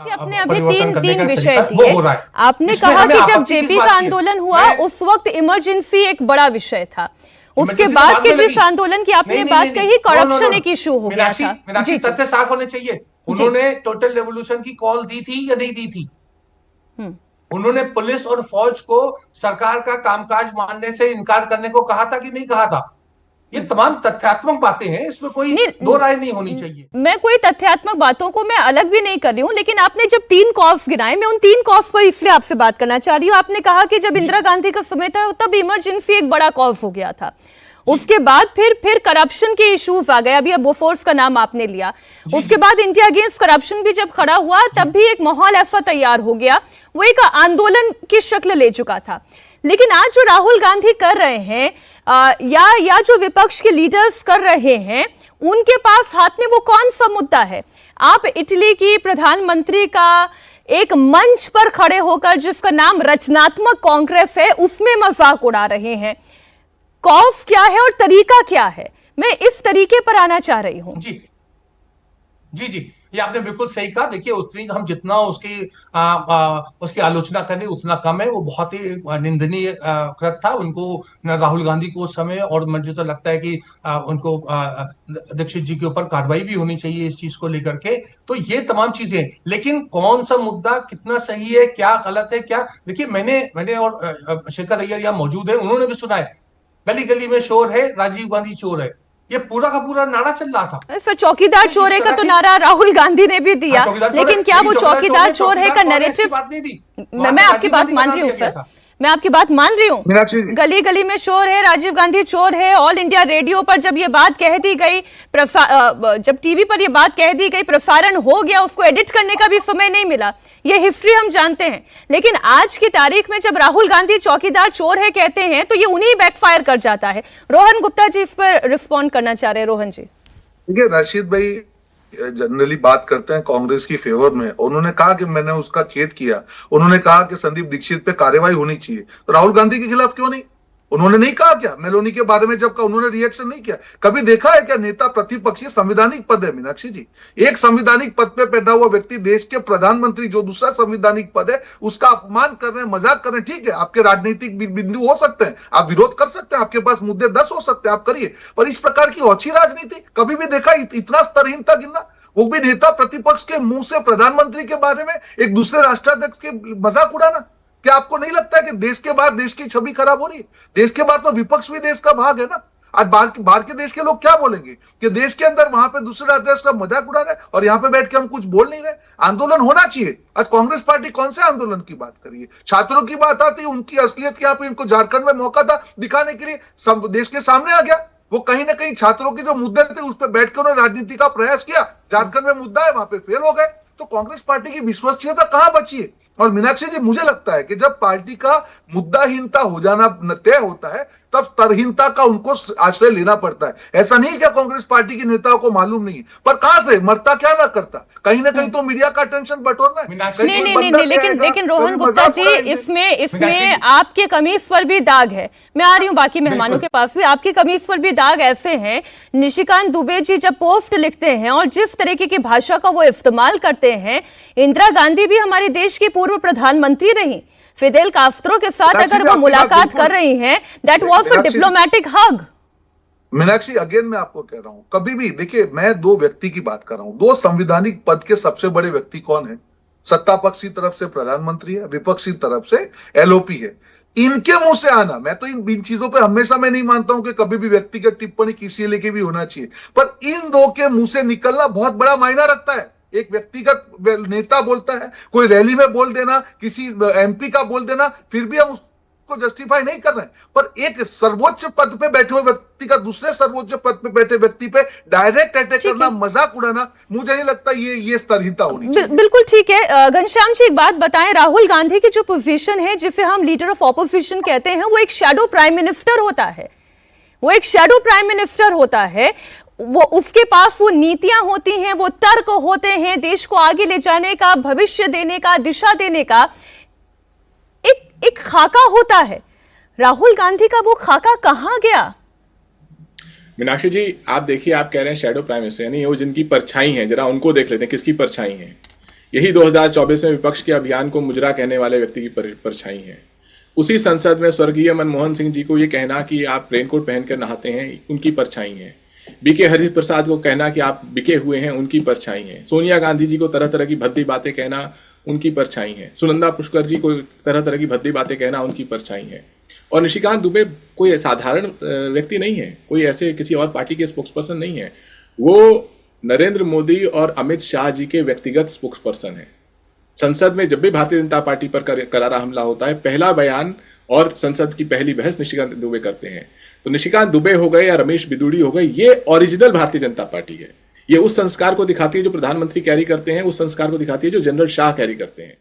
अपने अभी तीन विषय दिए। आपने कहा कि जब जेपी का आंदोलन हुआ उस वक्त इमरजेंसी एक बड़ा विषय था, उसके बाद के जिस आंदोलन की आपने बात कही करप्शन एक इशू हो गया था। मीनाक्षी, तथ्य साफ होने चाहिए। उन्होंने टोटल रेवोल्यूशन की कॉल दी थी या नहीं दी थी? उन्होंने पुलिस और फौज को सरकार का कामकाज मानने से इनकार करने को कहा था कि नहीं कहा था? ये तमाम तथ्यात्मक बातें हैं, इसमें कोई दो राय नहीं होनी चाहिए। मैं कोई तथ्यात्मक बातों को मैं अलग भी नहीं कर रही हूं, लेकिन आपने जब 3 कॉज गिनाए, मैं उन 3 कॉज पर इसलिए आपसे बात करना चाह रही हूं। आपने कहा कि जब इंदिरा गांधी का समय था तब इमरजेंसी एक बड़ा कॉज हो गया था, उसके बाद फिर करप्शन के इश्यूज आ गए। अभी अब बोफोर्स का नाम आपने लिया, उसके बाद इंडिया अगेंस्ट करप्शन भी जब खड़ा हुआ तब भी एक माहौल ऐसा तैयार हो गया, वो एक आंदोलन की शक्ल ले चुका था। लेकिन आज जो राहुल गांधी कर रहे हैं या जो विपक्ष के लीडर्स कर रहे हैं, उनके पास हाथ में वो कौन सा मुद्दा है? आप इटली की प्रधानमंत्री का एक मंच पर खड़े होकर जिसका नाम रचनात्मक कांग्रेस है उसमें मजाक उड़ा रहे हैं। कॉज क्या है और तरीका क्या है? मैं इस तरीके पर आना चाह रही हूं। जी जी जी, ये आपने बिल्कुल सही कहा। देखिए, उतनी हम जितना उसकी आलोचना करें उतना कम है। वो बहुत ही निंदनीय कृत था। उनको राहुल गांधी को उस समय, और मुझे तो लगता है कि उनको दीक्षित जी के ऊपर कार्रवाई भी होनी चाहिए इस चीज को लेकर के। तो ये तमाम चीजें, लेकिन कौन सा मुद्दा कितना सही है, क्या गलत है, क्या, देखिए मैंने और शेखर अय्यर यहाँ मौजूद है, उन्होंने भी सुना है गली गली में शोर है, राजीव गांधी चोर है। ये पूरा का पूरा नारा चल रहा था। सर, चौकीदार चोर है का तो नारा राहुल गांधी ने भी दिया, लेकिन क्या वो चौकीदार चोर है का नैरेटिव? मैं आपकी बात मान रही हूँ सर, मैं आपकी बात मान रही हूँ। गली गली में शोर है, राजीव गांधी चोर है। ऑल इंडिया रेडियो पर जब ये बात कह दी गई, जब टीवी पर ये बात कह दी गई, प्रसारण हो गया, उसको एडिट करने का भी समय नहीं मिला। ये हिस्ट्री हम जानते हैं। लेकिन आज की तारीख में जब राहुल गांधी चौकीदार चोर है कहते हैं तो ये उन्हीं बैकफायर कर जाता है। रोहन गुप्ता जी इस पर रिस्पॉन्ड करना चाह रहे हैं। रोहन जी। देखिए, राशिद भाई जनरली बात करते हैं कांग्रेस की फेवर में। उन्होंने कहा कि मैंने उसका खेद किया। उन्होंने कहा कि संदीप दीक्षित पे कार्रवाई होनी चाहिए, तो राहुल गांधी के खिलाफ क्यों नहीं? उन्होंने नहीं कहा क्या? मेलोनी के बारे में जब का उन्होंने रिएक्शन नहीं किया? कभी देखा है क्या नेता प्रतिपक्षी संवैधानिक पद है मीनाक्षी जी। एक संवैधानिक पद पे पैदा हुआ व्यक्ति, देश के प्रधानमंत्री, जो दूसरा संवैधानिक पद है, उसका अपमान कर रहे हैं, मजाक कर रहे हैं। ठीक है, आपके राजनीतिक बिंदु हो सकते हैं, आप विरोध कर सकते हैं, आपके पास मुद्दे 10 हो सकते हैं, आप करिए, पर इस प्रकार की ओछी राजनीति कभी भी देखा? इतना स्तरहीनता गिनना, वो भी नेता प्रतिपक्ष के मुंह से प्रधानमंत्री के बारे में एक दूसरे राष्ट्राध्यक्ष के मजाक उड़ाना। क्या आपको नहीं लगता है कि देश के बाहर देश की छवि खराब हो रही है? देश के बाहर तो विपक्ष भी देश का भाग है ना। आज बाहर के देश के लोग क्या बोलेंगे कि देश के अंदर वहां पे दूसरे राष्ट्र का मजाक उड़ा रहे हैं और यहाँ पे बैठ के हम कुछ बोल नहीं रहे। आंदोलन होना चाहिए। आज कांग्रेस पार्टी कौन से आंदोलन की बात करिए? छात्रों की बात आती है, उनकी असलियत क्या पे इनको झारखंड में मौका था दिखाने के लिए, सब देश के सामने आ गया। वो कहीं ना कहीं छात्रों के जो मुद्दे थे उस पर बैठ के उन्होंने राजनीति का प्रयास किया। झारखंड में मुद्दा है, वहां पे फेल हो गए। तो कांग्रेस पार्टी की विश्वसनीयता कहां बची है? और मीनाक्षी जी, मुझे लगता है कि जब पार्टी का मुद्दाहीनता हो जाना तय होता है तब तरहीनता का उनको आश्रय लेना पड़ता है। ऐसा नहीं क्या कांग्रेस पार्टी के नेताओं को मालूम नहीं है, पर कहां से मरता क्या ना करता, कहीं ना कहीं तो मीडिया का अटेंशन बटोरना है। नहीं, लेकिन रोहन गुप्ता जी, इसमें आपके कमीज पर भी दाग है। मैं आ रही हूँ बाकी मेहमानों के पास भी। आपकी कमीज पर भी दाग ऐसे हैं, निशिकांत दुबे जी जब पोस्ट लिखते हैं और जिस तरीके की भाषा का वो इस्तेमाल करते हैं, इंदिरा गांधी भी हमारे देश की पूर्व प्रधानमंत्री रही, फिदेल कास्त्रो के साथ अगर वो मुलाकात कर रही हैं, that was a diplomatic hug. Meenakshi, again मैं आपको कह रहा हूं, कभी भी देखिए, मैं 2 व्यक्ति की बात कर रहा हूं। 2 संवैधानिक पद के सबसे बड़े व्यक्ति कौन है? सत्ता पक्ष की तरफ से प्रधानमंत्री है, विपक्ष की तरफ से एलओपी है। इनके मुंह से आना, मैं तो इन चीजों पे हमेशा मैं नहीं मानता हूं कि कभी भी व्यक्तिगत टिप्पणी किसी लेके भी होना चाहिए, पर इन 2 के मुंह से निकलना बहुत बड़ा मायना रखता है। एक व्यक्तिगत नेता बोलता है, कोई रैली में बोल देना, किसी एमपी का बोल देना, फिर भी हम उसको जस्टिफाई नहीं कर रहे हैं, पर एक सर्वोच्च पद पे बैठे हुए व्यक्ति का दूसरे सर्वोच्च पद पे बैठे व्यक्ति पे डायरेक्ट अटैक करना, मजाक उड़ाना, मुझे नहीं लगता ये स्तरहीनता होनी चाहिए। बिल्कुल ठीक है। घनश्याम जी, एक बात बताएं, राहुल गांधी की जो पोजीशन है, जिसे हम लीडर ऑफ ऑपोजिशन कहते हैं, वो एक शैडो प्राइम मिनिस्टर होता है। वो एक शैडो प्राइम मिनिस्टर होता है। वो उसके पास वो नीतियां होती हैं, वो तर्क होते हैं देश को आगे ले जाने का, भविष्य देने का, दिशा देने का। एक खाका होता है। राहुल गांधी का वो खाका कहां गया? मीनाक्षी जी, आप देखिए, आप कह रहे हैं शैडो प्राइम मिनिस्टर, यानी वो जिनकी परछाई है, जरा उनको देख लेते हैं किसकी परछाई है। यही 2024 में विपक्ष के अभियान को मुजरा कहने वाले व्यक्ति की परछाई है। उसी संसद में स्वर्गीय मनमोहन सिंह जी को ये कहना कि आप रेनकोट पहनकर नहाते हैं, उनकी परछाई है। बीके हरिप्रसाद को कहना कि आप बिके हुए हैं, उनकी परछाई है। सोनिया गांधी जी को तरह तरह की भद्दी बातें कहना, उनकी परछाई है। सुनंदा पुष्कर जी को तरह तरह की भद्दी बातें कहना, उनकी परछाई है। और निशिकांत दुबे कोई साधारण व्यक्ति नहीं है, कोई ऐसे किसी और पार्टी के स्पोक्सपर्सन नहीं है। वो नरेंद्र मोदी और अमित शाह जी के व्यक्तिगत स्पोक्सपर्सन है। संसद में जब भी भारतीय जनता पार्टी पर करारा हमला होता है, पहला बयान और संसद की पहली बहस निशिकांत दुबे करते हैं। तो निशिकांत दुबे हो गए या रमेश बिदुड़ी हो गए, ये ओरिजिनल भारतीय जनता पार्टी है। ये उस संस्कार को दिखाती है जो प्रधानमंत्री कैरी करते हैं, उस संस्कार को दिखाती है जो जनरल शाह कैरी करते हैं।